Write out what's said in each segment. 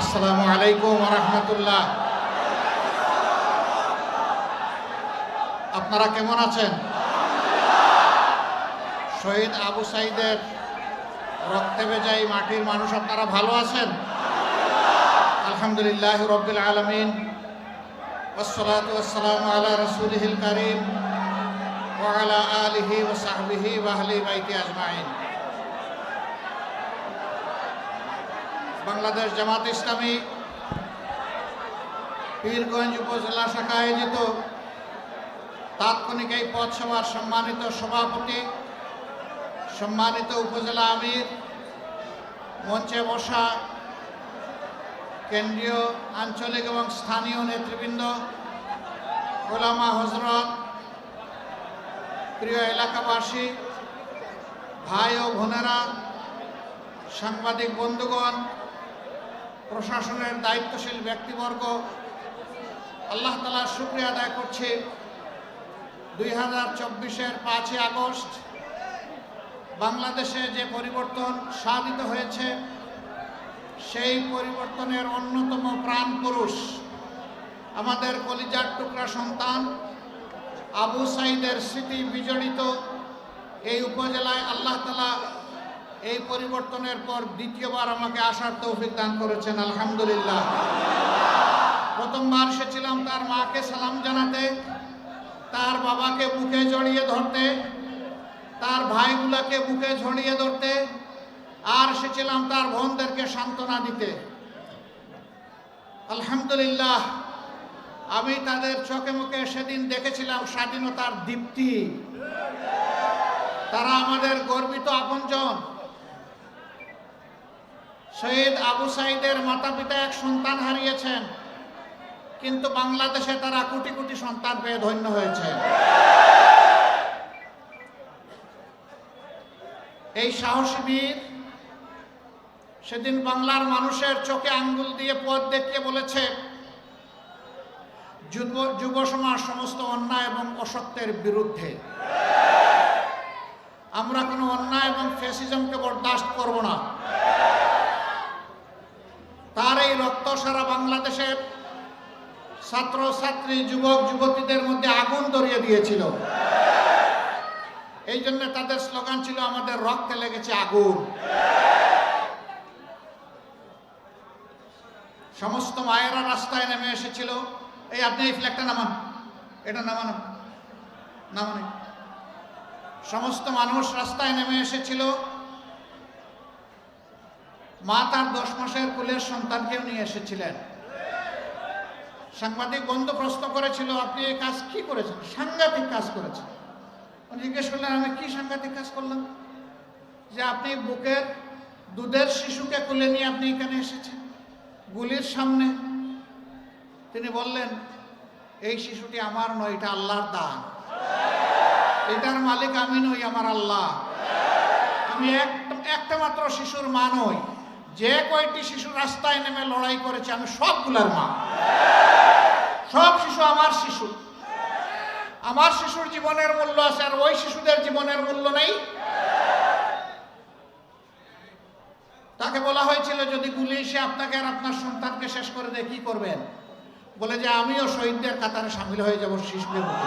আসসালামু আলাইকুম ওয়া রাহমাতুল্লাহ। আপনারা কেমন আছেন? শহীদ আবু সাঈদের রক্তে ভেজা এই মাটির মানুষ আপনারা ভালো আছেন? আলহামদুলিল্লাহ রাব্বিল আলামিন, ওয়াসসালাতু ওয়াসসালামু আলা রাসূলিহিল কারীম ওয়া আলা আলিহি ওয়া সাহবিহি ওয়া আহলি বাইতি আজমাইন। বাংলাদেশ জামাত ইসলামী পীরগঞ্জ উপজেলা শাখা আয়োজিত তাৎক্ষণিক এই পথসভার সম্মানিত সভাপতি, সম্মানিত উপজেলা আমির, মঞ্চে বসা কেন্দ্রীয়, আঞ্চলিক এবং স্থানীয় নেতৃবৃন্দ, ওলামা হযরত, প্রিয় এলাকাবাসী, ভাই ও বোনেরা, সাংবাদিক বন্ধুগণ, প্রশাসনের দায়িত্বশীল ব্যক্তিবর্গ, আল্লাহ তাআলার শুকরিয়া আদায় করছি 2024-এর 5ই আগস্ট বাংলাদেশে যে পরিবর্তন সাধিত হয়েছে, সেই পরিবর্তনের অন্যতম প্রাণ পুরুষ, আমাদের কলিজার টুকরা সন্তান আবু সাঈদের স্মৃতি বিজড়িত এই উপজেলায় আল্লাহ তাআলা এই পরিবর্তনের পর দ্বিতীয়বার আমাকে আসার তৌফিক দান করেছেন, আলহামদুলিল্লাহ। প্রথমবার এসেছিলাম তার মাকে সালাম জানাতে, তার বাবাকে বুকে জড়িয়ে ধরতে, তার ভাইগুলাকে বুকে জড়িয়ে ধরতে, আর এসেছিলাম তার বোনদেরকে সান্ত্বনা দিতে। আলহামদুলিল্লাহ, আমি তাদের চোখে মুখে সেদিন দেখেছিলাম স্বাধীনতার দীপ্তি। তারা আমাদের গর্বিত আপনজন। শহীদ আবু সাঈদের মাতা পিতা এক সন্তান হারিয়েছেন, কিন্তু বাংলাদেশে তারা কোটি কোটি সন্তান পেয়ে ধন্য হয়েছে। এই সাহসী বীর সেদিন বাংলার মানুষের চোখে আঙ্গুল দিয়ে পথ দেখিয়ে বলেছে, যুব সমাজ সমস্ত অন্যায় এবং অসত্যের বিরুদ্ধে। আমরা কোনো অন্যায় এবং ফ্যাসিজমকে বরদাস্ত করব না। তার এই রক্ত সারা বাংলাদেশের ছাত্র ছাত্রী, যুবক যুবতীদের মধ্যে আগুন ধরিয়ে দিয়েছিল। এই জন্য তাদের স্লোগান ছিল, আমাদের রক্তে লেগেছে আগুন। সমস্ত মায়েরা রাস্তায় নেমে এসেছিল। এই আপনি এই ফ্ল্যাগটা নামান, এটা নামান, নামান। সমস্ত মানুষ রাস্তায় নেমে এসেছিল। মা তার 10 মাসের কোলের সন্তানকেও নিয়ে এসেছিলেন। সাংবাদিক বন্ধু প্রশ্ন করেছিল, আপনি এই কাজ কি করেছেন? সাংঘাতিক কাজ করেছেন। জিজ্ঞেস করলেন, আমি কি সাংঘাতিক কাজ করলাম? যে আপনি বুকের দুধের শিশুকে কোলে নিয়ে আপনি এখানে এসেছেন গুলির সামনে। তিনি বললেন, এই শিশুটি আমার নয়, এটা আল্লাহর দান। এটার মালিক আমি নই, আমার আল্লাহ। আমি একটা মাত্র শিশুর মা নই। যে কয়টি শিশু রাস্তায় নেমে লড়াই করেছে, আমি সবগুলার মা। সব শিশু আমার শিশু। আমার শিশুর জীবনের মূল্য আছে, আর ওই শিশুদের জীবনের মূল্য নেই। তাকে বলা হয়েছিল, যদি গুলি এসে আপনাকে আর আপনার সন্তানকে শেষ করে দেয় কি করবেন? বলে যে আমিও শহীদদের কাতারে সামিল হয়ে যাব শিশুদের মতো।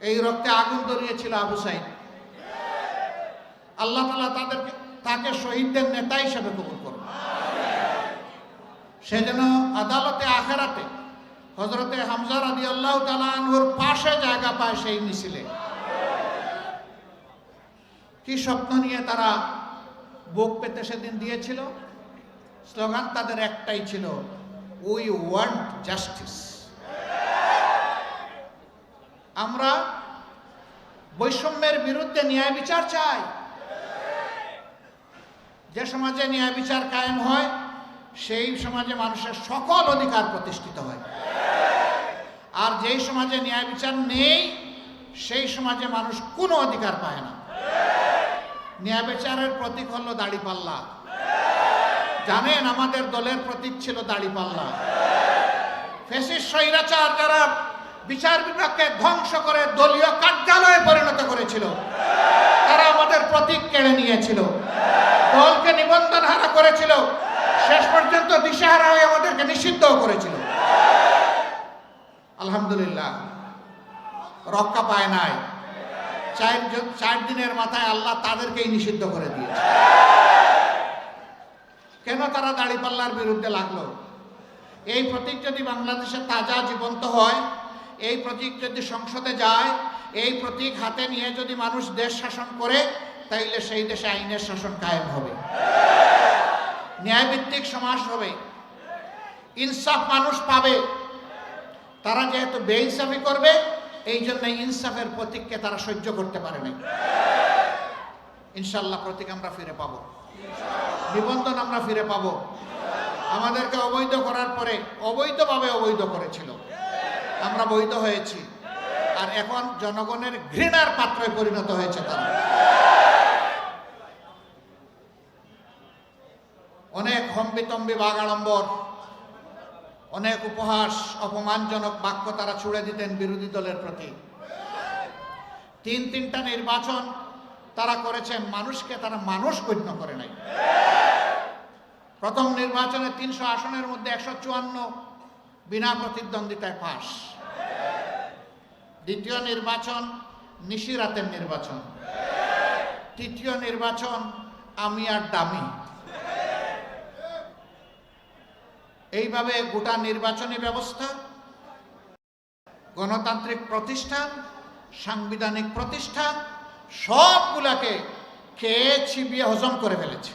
এই রক্তে আগুন ধরিয়েছিল আবু সাঈদ। আল্লাহ তাআলা তাকে শহীদদের নেতা হিসেবে কবুল করুন। সে যেন আদালতে আখিরাতে হযরতে হামজা রাদিয়াল্লাহু তাআলা আনহুর পাশে জায়গা পায় সেই মিছিলে। কি স্বপ্ন নিয়ে তারা বুক পেতে সেদিন দিয়েছিল? স্লোগান তাদের একটাই ছিল, উই ওয়ান্ট জাস্টিস। আমরা বৈষম্যের বিরুদ্ধে ন্যায় বিচার চাই। যে সমাজে ন্যায় বিচার কায়েম হয়, সেই সমাজে মানুষের সকল অধিকার প্রতিষ্ঠিত হয়। আর যেই সমাজে ন্যায় বিচার নেই, সেই সমাজে মানুষ কোনো অধিকার পায় না। ন্যায় বিচারের প্রতীক হলো দাড়িপাল্লা। জানেন, আমাদের দলের প্রতীক ছিল দাড়িপাল্লা। ফ্যাসিস্ট স্বৈরাচার যারা বিচার বিভাগকে ধ্বংস করে দলীয় কার্যালয়ে পরিণত করেছিল, তারা আমাদের প্রতীক কেড়ে নিয়েছিল। দলকে নিবন্ধন হারা করেছিল, শেষ পর্যন্ত দিশাহারা হয়ে আমাদেরকে নিষিদ্ধও করেছিল। আলহামদুলিল্লাহ রক্ষা পায় নাই। 4 দিনের মাথায় আল্লাহ তাদেরকেই নিষিদ্ধ করে দিয়েছে। কেন তারা দাড়িপাল্লার বিরুদ্ধে লাগলো? এই প্রতীক যদি বাংলাদেশে তাজা জীবন্ত হয়, এই প্রতীক যদি সংসদে যায়, এই প্রতীক হাতে নিয়ে যদি মানুষ দেশ শাসন করে, তাইলে সেই দেশে আইনের শাসন কায়েম হবে, ন্যায়ভিত্তিক সমাজ হবে, ইনসাফ মানুষ পাবে। তারা যেহেতু বেইনসাফি করবে, এই জন্য ইনসাফের প্রতীককে তারা সহ্য করতে পারে না। ইনশাল্লাহ প্রতীক আমরা ফিরে পাবো, নিবন্ধন আমরা ফিরে পাবো। আমাদেরকে অবৈধ করার পরে অবৈধভাবে অবৈধ করেছিল, আমরা বৈধ হয়েছি, আর এখন জনগণের ঘৃণার পাত্রে পরিণত হয়েছে তারা। অনেক হম্বিতম্বি বাগাড়ম্বর, অনেক উপহাস, অপমানজনক বাক্য তারা ছুড়ে দিতেন বিরোধী দলের প্রতি। 3টা নির্বাচন তারা করেছে, মানুষকে তারা মানুষ গণ্য করে নাই। প্রথম নির্বাচনে 300 আসনের মধ্যে 154 বিনা প্রতিদ্বন্দ্বিতায় পাস। দ্বিতীয় নির্বাচন নিশিরাতের নির্বাচন। তৃতীয় নির্বাচন আমি আর দামি। এইভাবে গোটা নির্বাচনী ব্যবস্থা, গণতান্ত্রিক প্রতিষ্ঠান, সাংবিধানিক প্রতিষ্ঠান সবগুলাকে খেয়ে চিবিয়ে হজম করে ফেলেছে।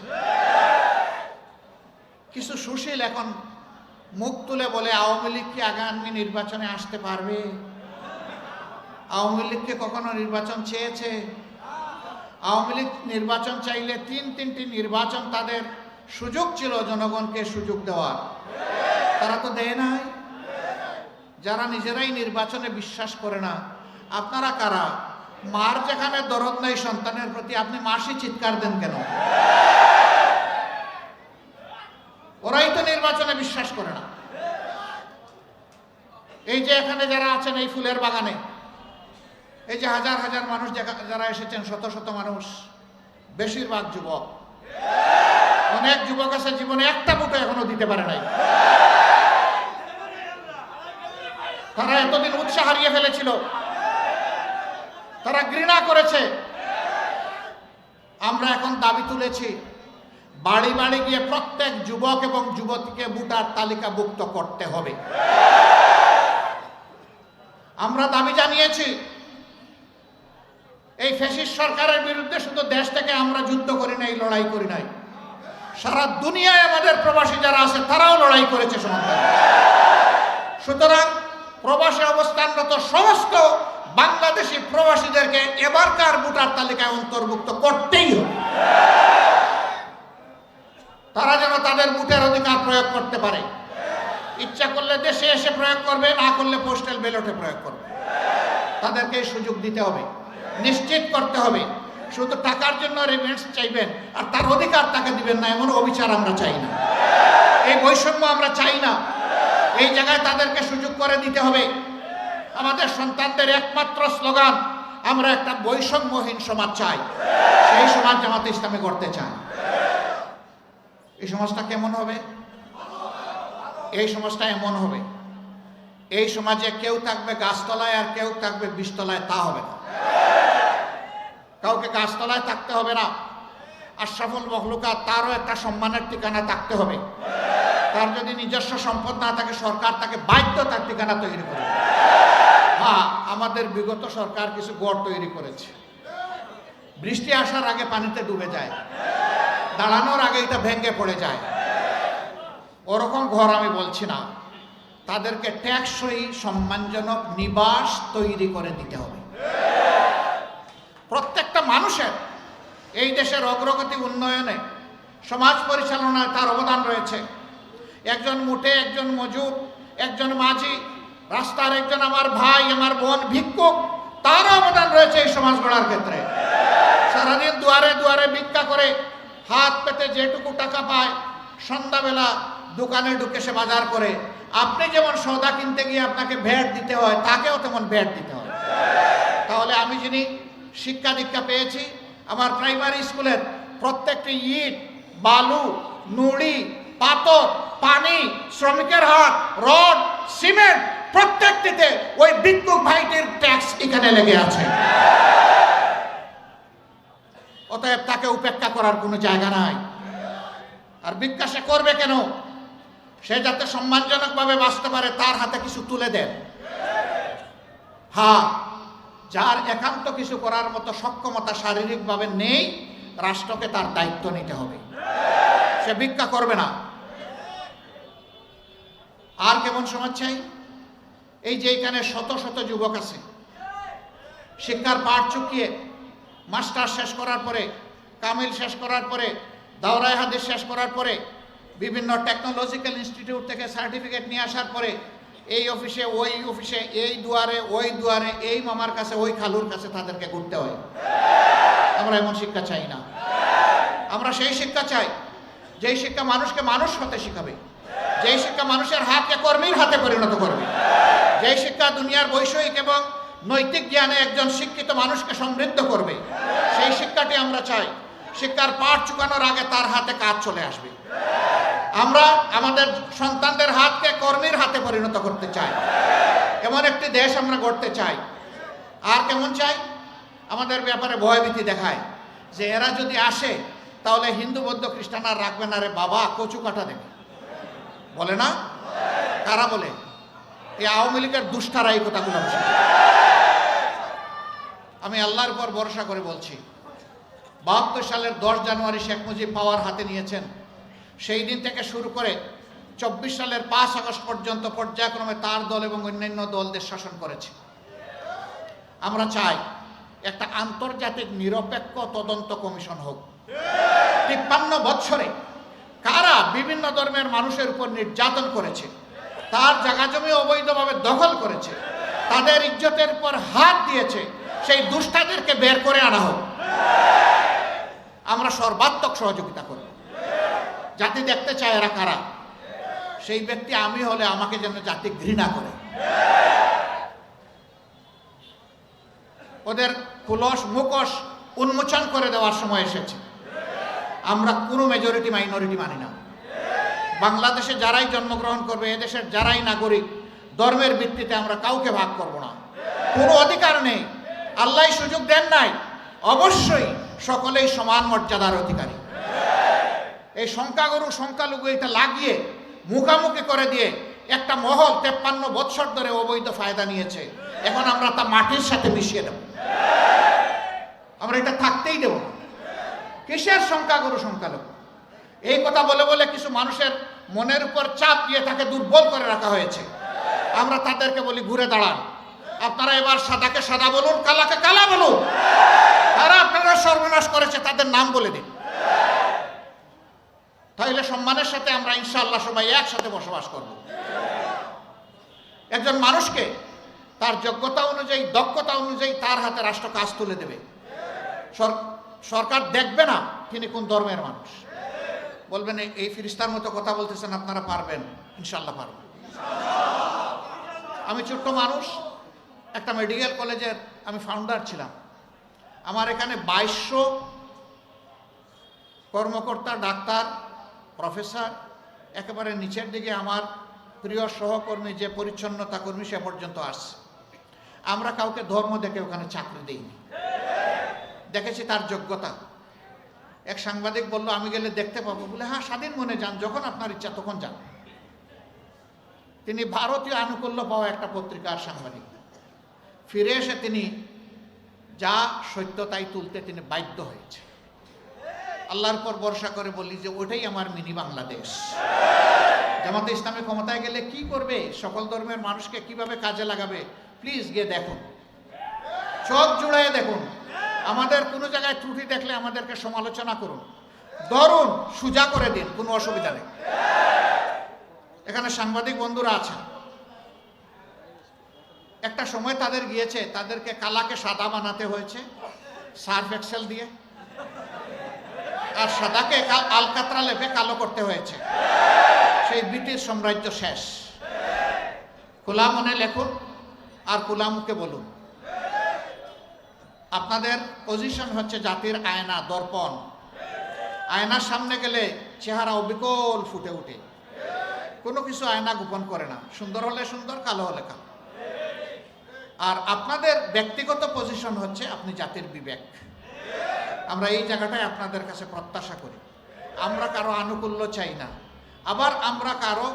কিছু সুশীল এখন মুখ তুলে বলে আওয়ামী লীগ কি আগামী নির্বাচনে আসতে পারবে? আওয়ামী লীগকে কখনো নির্বাচন চেয়েছে? আওয়ামী লীগ নির্বাচন চাইলে 3টি নির্বাচন তাদের সুযোগ ছিল জনগণকে সুযোগ দেওয়ার, তারা তো দেয় নাই। যারা নিজেরাই নির্বাচনে বিশ্বাস করে না, আপনারা কারা? মার যেখানে দরদ নাই সন্তানের প্রতি, আপনি মাসি চিৎকার দেন কেন? ওরাই তো নির্বাচনে বিশ্বাস করে না। এই যে এখানে যারা আছেন এই ফুলের বাগানে, এই যে হাজার হাজার মানুষ যারা এসেছেন, শত শত মানুষ, বেশিরভাগ যুবক। অনেক যুবক আছে জীবনে একটা ভোটও এখনো দিতে পারে নাই। তারা এতদিন উৎসাহ হারিয়ে ফেলেছিল, তারা ঘৃণা করেছে। আমরা এখন দাবি তুলেছি, বাড়ি বাড়ি গিয়ে প্রত্যেক যুবক এবং যুবতীকে ভোটার তালিকাভুক্ত করতে হবে। আমরা দাবি জানিয়েছি, এই ফ্যাসিস্ট সরকারের বিরুদ্ধে শুধু দেশ থেকে আমরা যুদ্ধ করি নাই, লড়াই করি নাই, সারা দুনিয়ায় আমাদের প্রবাসী যারা আছে তারাও লড়াই করেছে সমান্তরাল। সুতরাং প্রবাসী অবস্থানরত সমস্ত বাংলাদেশি প্রবাসীদেরকে এবারকার ভোটার তালিকায় অন্তর্ভুক্ত করতেই হবে। তারা যেন তাদের ভোটের অধিকার প্রয়োগ করতে পারে। ইচ্ছা করলে দেশে এসে প্রয়োগ করবে, না করলে পোস্টাল ব্যালটে প্রয়োগ করবে। তাদেরকে সুযোগ দিতে হবে, নিশ্চিত করতে হবে। শুধু টাকার জন্য রিভেন্স চাইবেন আর তার অধিকার তাকে দিবেন না, এমন অবিচার আমরা চাই না। এই বৈষম্য আমরা চাই না। এই জায়গায় তাদেরকে সুযোগ করে দিতে হবে। আমাদের সন্তানদের একমাত্র স্লোগান, আমরা একটা বৈষম্যহীন সমাজ চাই। সেই সমাজ জামাতে ইসলামী করতে চায়। এই সমাজটা কেমন হবে? এই সমাজটা এমন হবে, এই সমাজে কেউ থাকবে গাছতলায় আর কেউ থাকবে বিষতলায়, তা হবে না। কাউকে গাছতলায় থাকতে হবে না। আশরাফুল মখলুকাত, তারও একটা সম্মানের ঠিকানা থাকতে হবে। তার যদি নিজস্ব সম্পদ না থাকে, সরকার তাকে বাধ্য তার ঠিকানা তৈরি করে। হ্যাঁ, আমাদের বিগত সরকার কিছু গড় তৈরি করেছে, বৃষ্টি আসার আগে পানিতে ডুবে যায়, দাঁড়ানোর আগে এটা ভেঙে পড়ে যায়। ওরকম ঘর আমি বলছি না, তাদেরকে টেকসই সম্মানজনক নিবাস তৈরি করে দিতে হবে। প্রত্যেকটা মানুষের এই দেশের অগ্রগতি উন্নয়নে, সমাজ পরিচালনায় তার অবদান রয়েছে। একজন মুটে, একজন মজুর, একজন মাঝি, রাস্তার একজন আমার ভাই, আমার বোন, ভিক্ষুক, তার অবদান রয়েছে এই সমাজ গড়ার ক্ষেত্রে। সারাদিন দুয়ারে দুয়ারে ভিক্ষা করে হাত পেতে যেটুকু টাকা পায়, সন্ধ্যাবেলা দোকানে ঢুকে সে বাজার করে। আপনি যেমন সওদা কিনতে গিয়ে আপনাকে ভ্যাট দিতে হয়, তাকেও তেমন ভ্যাট দিতে হয়। তাহলে আমি যিনি শিক্ষা দীক্ষা পেয়েছি, আমার প্রাইমারি স্কুলের প্রত্যেকটি ইট বালু, নুড়ি, পাথর, পানি, শ্রমিকের হাত, রড, সিমেন্ট, প্রত্যেকটিতে ওই ভিক্ষুক ভাইটির ট্যাক্স এখানে লেগে আছে। অতএব তাকে উপেক্ষা করার কোনো জায়গা নাই। আর ভিক্ষা সে করবে কেন? সে যাতে সম্মানজনকভাবে বাঁচতে পারে, তার হাতে কিছু তুলে দেন। হ্যাঁ, যার একান্ত কিছু করার মতো সক্ষমতা শারীরিকভাবে নেই, রাষ্ট্রকে তার দায়িত্ব নিতে হবে, সে ভিক্ষা করবে না। আর কেমন সমাজ চাই? এই যে এখানে শত শত যুবক আছে, শিক্ষার পাঠ চুকিয়ে মাস্টার শেষ করার পরে, কামিল শেষ করার পরে, দাওরায়ে হাদিস শেষ করার পরে, বিভিন্ন টেকনোলজিক্যাল ইনস্টিটিউট থেকে সার্টিফিকেট নিয়ে আসার পরে এই অফিসে ওই অফিসে, এই দুয়ারে ওই দুয়ারে, এই মামার কাছে ওই খালুর কাছে তাদেরকে ঘুরতে হয়। আমরা এমন শিক্ষা চাই না। আমরা সেই শিক্ষা চাই যেই শিক্ষা মানুষকে মানুষ হতে শিখাবে, যেই শিক্ষা মানুষের হাতকে কর্মীর হাতে পরিণত করবে, যেই শিক্ষা দুনিয়ার বৈষয়িক এবং নৈতিক জ্ঞানে একজন শিক্ষিত মানুষকে সমৃদ্ধ করবে, সেই শিক্ষাটি আমরা চাই। শিক্ষার পাঠ চুকানোর আগে তার হাতে কাজ চলে আসবে। আমরা আমাদের সন্তানদের হাতকে কর্মীর হাতে পরিণত করতে চাই। এমন একটি দেশ আমরা গড়তে চাই। আর কেমন চাই? আমাদের ব্যাপারে ভয়ভীতি দেখায় যে এরা যদি আসে তাহলে হিন্দু বৌদ্ধ খ্রিস্টান আর রাখবে না রে বাবা, কচু কাটা দেবে, বলে না? কারা বলে? এই আওয়ামী লীগের দুষ্টারা এই কথাগুলো বলছে। আমি আল্লাহর উপর ভরসা করে বলছি, ৭২ সালের ১০ জানুয়ারি শেখ মুজিব পাওয়ার হাতে নিয়েছেন। সেই দিন থেকে শুরু করে ২৪ সালের ৫ আগস্ট পর্যন্ত পর্যায়ক্রমে তার দল এবং অন্যান্য দল দেশ শাসন করেছে। আমরা চাই একটা আন্তর্জাতিক নিরপেক্ষ তদন্ত কমিশন হোক। ৫৩ বছরে কারা বিভিন্ন ধর্মের মানুষের উপর নির্যাতন করেছে, তার জায়গা জমি অবৈধভাবে দখল করেছে, তাদের ইজ্জতের উপর হাত দিয়েছে, সেই দুষ্টাদেরকে বের করে আনা হোক। আমরা সর্বাত্মক সহযোগিতা করব। জাতি দেখতে চায় এরা কারা। সেই ব্যক্তি আমি হলে আমাকে যেন জাতি ঘৃণা করে। ওদের কুলস মুখোশ উন্মোচন করে দেওয়ার সময় এসেছে। আমরা কোনো মেজরিটি মাইনরিটি মানি না। বাংলাদেশে যারাই জন্মগ্রহণ করবে, এদেশের যারাই নাগরিক, ধর্মের ভিত্তিতে আমরা কাউকে ভাগ করব না। কোনো অধিকার নেই, আল্লাহ সুযোগ দেন নাই। অবশ্যই সকলেই সমান মর্যাদার অধিকারী। এই সংখ্যাগুরু সংখ্যালঘু এটা লাগিয়ে মুখামুখি করে দিয়ে একটা মহল ৫৩ বছর ধরে অবৈধ ফায়দা নিয়েছে। এখন আমরা তা মাটির সাথে মিশিয়ে দেব। আমরা এটা থাকতেই দেব না। কিসের সংখ্যাগুরু সংখ্যালঘু? এই কথা বলে বলে কিছু মানুষের মনের উপর চাপ দিয়ে তাকে দুর্বল করে রাখা হয়েছে। আমরা তাদেরকে বলি ঘুরে দাঁড়ান, আপনারা এবার সাদাকে সাদা বলুন, কালাকে কালা বলুন। তারা আপনারা সর্বনাশ করেছে, তাদের নাম বলে দিন। তাহলে সম্মানের সাথে আমরা ইনশাআল্লাহ সবাই একসাথে বসবাস করব। একজন মানুষকে তার যোগ্যতা অনুযায়ী, দক্ষতা অনুযায়ী তার হাতে রাষ্ট্র কাজ তুলে দেবে। সরকার দেখবে না তিনি কোন ধর্মের মানুষ। বলবেন এই ফিরিস্তার মতো কথা বলতেছেন, আপনারা পারবেন? ইনশাআল্লাহ পারবেন। আমি ছোট্ট মানুষ, একটা মেডিকেল কলেজের আমি ফাউন্ডার ছিলাম। আমার এখানে ২২০০ কর্মকর্তা, ডাক্তার, প্রফেসর, একেবারে নিচের দিকে আমার প্রিয় সহকর্মী যে পরিচ্ছন্নতা কর্মী, সে পর্যন্ত আসছে। আমরা কাউকে ধর্ম দেখে ওখানে চাকরি দিইনি, দেখেছি তার যোগ্যতা। এক সাংবাদিক বলল আমি গেলে দেখতে পাবো, বলে হ্যাঁ স্বাধীন মনে যান, যখন আপনার ইচ্ছা তখন যান। তিনি ভারতীয় আনুকূল্য পাওয়া একটা পত্রিকার সাংবাদিক। ফিরে এসে তিনি যা সত্য তাই তুলতে তিনি বাধ্য হয়েছে। আল্লাহর উপর ভরসা করে বলি যে ওটাই আমার মিনি বাংলাদেশ। জামাতে ইসলামী ক্ষমতায় গেলে কি করবে, সকল ধর্মের মানুষকে কিভাবে কাজে লাগাবে, প্লিজ গিয়ে দেখুন, চোখ জুড়াইয়ে দেখুন। আমাদের কোনো জায়গায় ত্রুটি দেখলে আমাদেরকে সমালোচনা করুন, ধরুন, সোজা করে দিন, কোনো অসুবিধা নেই। এখানে সাংবাদিক বন্ধুরা আছেন, একটা সময় তাদের গিয়েছে, তাদেরকে কালাকে সাদা বানাতে হয়েছে সার্ফ এক্সেল দিয়ে, আর সাদাকে আলকাতরা লেপে কালো করতে হয়েছে। সেই ব্রিটিশ সাম্রাজ্য শেষ। খোলা মনে লেখুন আর খোলা মুখে বলুন। আপনাদের পজিশন হচ্ছে জাতির আয়না, দর্পণ। আয়নার সামনে গেলে চেহারা অবিকল ফুটে ওঠে, কোনো কিছু আয়না গোপন করে না, সুন্দর হলে সুন্দর, কালো হলে কালো। আর আপনাদের ব্যক্তিগত পজিশন হচ্ছে আপনি জাতির বিবেক। আমরা এই জায়গাটায় আপনাদের কাছে প্রত্যাশা করি। আমরা কারো আনুকূল্য চাই না, আবার আমরা কারো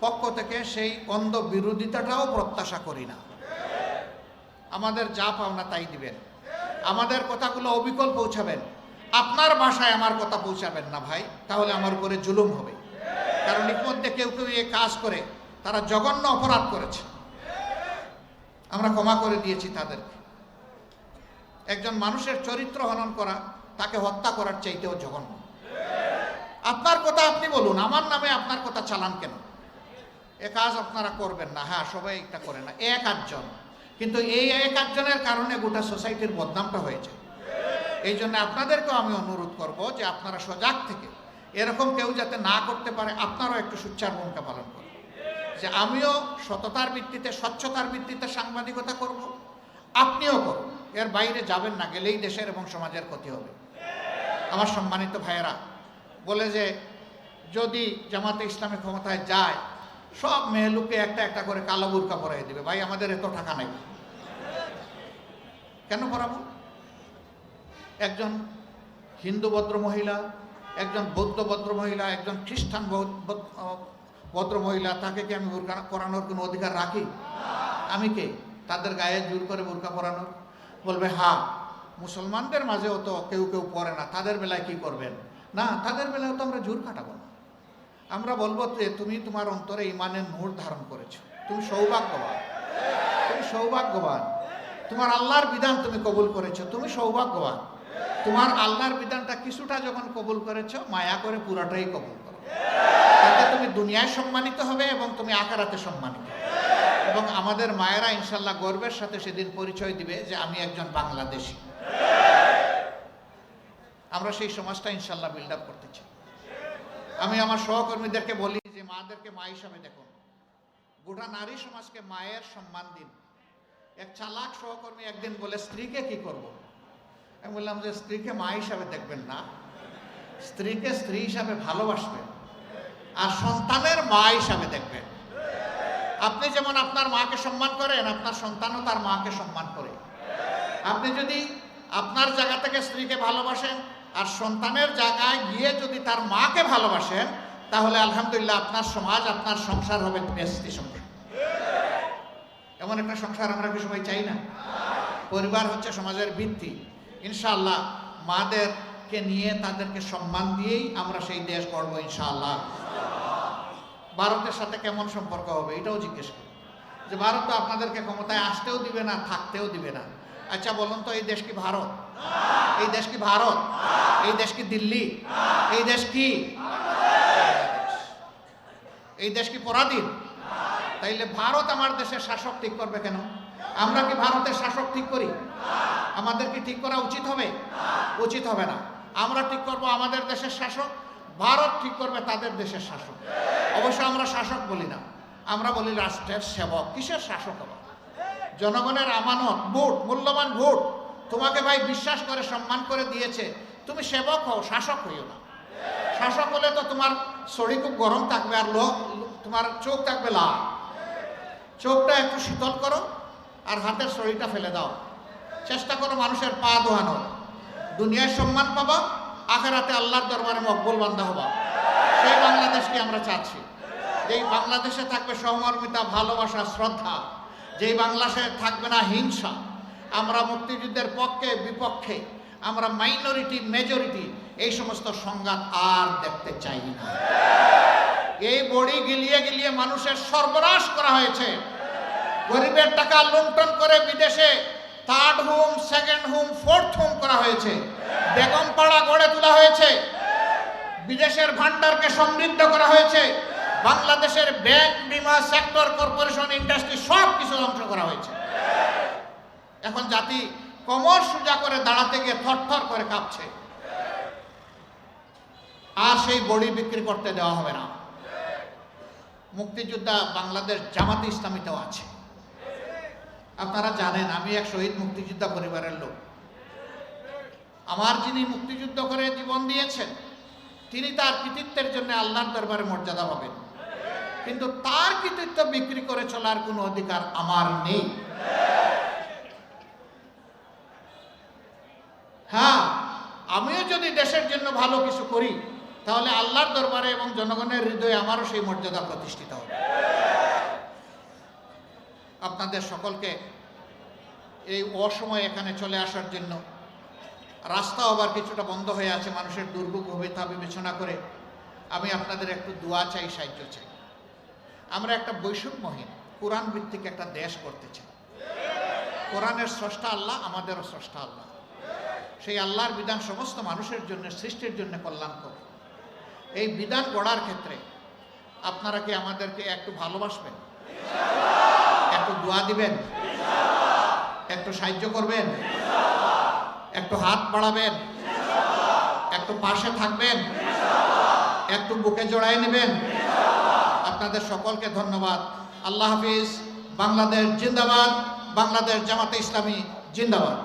পক্ষ থেকে সেই অন্ধ বিরোধিতাটাও প্রত্যাশা করি না। আমাদের যা পাওনা তাই দিবেন, আমাদের কথাগুলো অবিকল পৌঁছাবেন। আপনার ভাষায় আমার কথা পৌঁছাবেন না ভাই, তাহলে আমার উপরে জুলুম হবে। কারণ ইতিমধ্যে কেউ কেউ এই কাজ করে তারা জঘন্য অপরাধ করেছে, আমরা ক্ষমা করে দিয়েছি তাদেরকে। একজন মানুষের চরিত্র হনন করা তাকে হত্যা করার চাইতেও জঘন্য। আপনার কথা আপনি বলুন, আমার নামে আপনার কথা চালান কেন? এ কাজ আপনারা করবেন না। হ্যাঁ, সবাই এটা করে না, এক আধজন, কিন্তু এই এক আধজনের কারণে গোটা সোসাইটির বদনামটা হয়েছে। এই জন্য আপনাদেরকেও আমি অনুরোধ করব যে আপনারা সজাগ থেকে এরকম কেউ যাতে না করতে পারে, আপনারাও একটু সোচ্চার ভূমিকা পালন করুন। যে আমিও সততার ভিত্তিতে, স্বচ্ছতার ভিত্তিতে সাংবাদিকতা করব, আপনিও করুন। এর বাইরে যাবেন না, গেলেই দেশের এবং সমাজের ক্ষতি হবে। আমার সম্মানিত ভাইয়েরা, বলে যে যদি জামাতে ইসলামী ক্ষমতায় যায় সব মেয়ে লোককে একটা একটা করে কালো বুরকা পরাই দেবে। ভাই, আমাদের এত টাকা নেই, কেন পরাবো? একজন হিন্দু ভদ্র মহিলা, একজন বৌদ্ধ ভদ্র মহিলা, একজন খ্রিস্টান ভদ্র মহিলা, তাকে কি আমি বোরকা পরানোর কোনো অধিকার রাখি? আমি কে তাদের গায়ে জোর করে বোরকা পরানোর? বলবে হ্যাঁ, মুসলমানদের মাঝেও তো কেউ কেউ পরে না, তাদের বেলায় কি করবেন? না, তাদের বেলায় তো আমরা জোর কাটাবো না। আমরা বলবো যে তুমি তোমার অন্তরে ইমানের নূর ধারণ করেছো, তুমি সৌভাগ্যবান, তুমি সৌভাগ্যবান। তোমার আল্লাহর বিধান তুমি কবুল করেছো, তুমি সৌভাগ্যবান। তোমার আল্লাহর বিধানটা কিছুটা যখন কবুল করেছো, মায়া করে পুরাটাই কবুল করো। তাতে তুমি দুনিয়ায় সম্মানিত হবে এবং তুমি আখিরাতে সম্মানিত হবে। এবং আমাদের মায়েরা ইনশাল্লাহ গর্বের সাথে সেদিন পরিচয় দিবে যে আমি একজন বাংলাদেশি। আমরা সেই সমাজটা ইনশাল্লাহ বিল্ড আপ করতে চাই। আমি আমার সহকর্মীদেরকে বলি যে মাদেরকে মা হিসাবে দেখুন, গোটা নারী সমাজকে মায়ের সম্মান দিন। এক চালাক সহকর্মী একদিন বলে, স্ত্রীকে কি করব? আমি বললাম যে স্ত্রীকে মা হিসাবে দেখবেন না, স্ত্রীকে স্ত্রী হিসাবে ভালোবাসবেন আর সন্তানের মা হিসাবে দেখবেন। আপনি যেমন আপনার মাকে সম্মান করেন, আপনার সন্তানও তার মাকে সম্মান করে। আপনি যদি আপনার জায়গা থেকে স্ত্রীকে ভালোবাসেন আর সন্তানের জায়গায় গিয়ে যদি তার মাকে ভালোবাসেন, তাহলে আলহামদুলিল্লাহ আপনার সমাজ, আপনার সংসার হবে বেস্তি সংসার। এমন একটা সংসার আমরা কি সবাই চাই না? পরিবার হচ্ছে সমাজের ভিত্তি। ইনশাআল্লাহ মাদেরকে নিয়ে তাদেরকে সম্মান দিয়েই আমরা সেই দেশ গড়ব ইনশাআল্লাহ। ভারতের সাথে কেমন সম্পর্ক হবে এটাও জিজ্ঞেস করি, যে ভারত তো আপনাদেরকে ক্ষমতায় আসতেও দিবে না, থাকতেও দিবে না। আচ্ছা বলুন তো, এই দেশ কি ভারত? এই দেশ কি ভারত? এই দেশ কি দিল্লি? এই দেশ কি এই দেশ কি পরাধীন? তাইলে ভারত আমার দেশের শাসক ঠিক করবে কেন? আমরা কি ভারতের শাসক ঠিক করি? আমাদের কি ঠিক করা উচিত হবে? উচিত হবে না। আমরা ঠিক করব আমাদের দেশের শাসক, ভারত ঠিক করবে তাদের দেশের শাসক। অবশ্য আমরা শাসক বলি না, আমরা বলি রাষ্ট্রের সেবক। কিসের শাসক হবে? জনগণের আমানত, ভোট, মূল্যবান ভোট তোমাকে ভাই বিশ্বাস করে সম্মান করে দিয়েছে, তুমি সেবক হও, শাসক হইও না। শাসক হলে তো তোমার শরীর খুব গরম থাকবে আর তোমার চোখ থাকবে লাল। চোখটা একটু শীতল করো আর হাতের শরীরটা ফেলে দাও। চেষ্টা করো মানুষের পা ধোয়ানোর। দুনিয়ায় সম্মান পাবা, আখিরাতে আল্লাহর দরবারে মকবুল বান্দা হবা। সেই বাংলাদেশকে আমরা চাচ্ছি, যেই বাংলাদেশে থাকবে সহমর্মিতা, ভালোবাসা, শ্রদ্ধা, যেই বাংলাদেশে থাকবে না হিংসা। আমরা মুক্তিযুদ্ধের পক্ষে বিপক্ষে, আমরা মাইনরিটি মেজরিটি এই সমস্ত সংঘাত আর দেখতে চাই না। এই বড়ি গিলিয়ে গিলিয়ে মানুষের সর্বনাশ করা হয়েছে। গরিবের টাকা লুণ্ঠন করে বিদেশে third home, second home, fourth home করা হয়েছে। বেগমপাড়া গড়ে তোলা হয়েছে। বিদেশের ভান্ডারকে সমৃদ্ধ করা হয়েছে। বাংলাদেশের ব্যাংক, বিমা, সেক্টর, কর্পোরেশন, ইন্ডাস্ট্রি সব কিছু ধ্বংস করা হয়েছে। এখন জাতি কোমর সোজা করে দাঁড়াতে গিয়ে থরথর করে কাঁপছে। আর সেই বড়ি বিক্রি করতে দেওয়া হবে না। মুক্তিযোদ্ধা বাংলাদেশ জামাতে ইসলামীতেও আছে। আপনারা জানেন আমি এক শহীদ মুক্তিযোদ্ধা পরিবারের লোক। আমার যিনি মুক্তিযুদ্ধ করে জীবন দিয়েছেন তিনি তার কৃতিত্বের জন্য আল্লাহর দরবারে মর্যাদা পাবেন, কিন্তু তার কৃতিত্ব বিক্রি করে চলার কোনো অধিকার আমার নেই। হ্যাঁ, আমিও যদি দেশের জন্য ভালো কিছু করি তাহলে আল্লাহর দরবারে এবং জনগণের হৃদয়ে আমারও সেই মর্যাদা প্রতিষ্ঠিত হবে। আপনাদের সকলকে এই অসময়ে এখানে চলে আসার জন্য, রাস্তাও আবার কিছুটা বন্ধ হয়ে আছে মানুষের দুর্ভোগ ভবিতা বিবেচনা করে, আমি আপনাদের একটু দোয়া চাই, সাহায্য চাই। আমরা একটা বৈষম্যহীন কোরআন ভিত্তিক একটা দেশ করতে চাই। কোরআনের স্রষ্টা আল্লাহ, আমাদেরও স্রষ্টা আল্লাহ। সেই আল্লাহর বিধান সমস্ত মানুষের জন্য, সৃষ্টির জন্য কল্যাণকর। এই বিধান গড়ার ক্ষেত্রে আপনারা কি আমাদেরকে একটু ভালোবাসবেন, একটু দোয়া দিবেন, একটু সাহায্য করবেন, একটু হাত বাড়াবেন, একটু পাশে থাকবেন, একটু বুকে জড়াই নেবেন? আপনাদের সকলকে ধন্যবাদ। আল্লাহ হাফিজ। বাংলাদেশ জিন্দাবাদ। বাংলাদেশ জামাতে ইসলামী জিন্দাবাদ।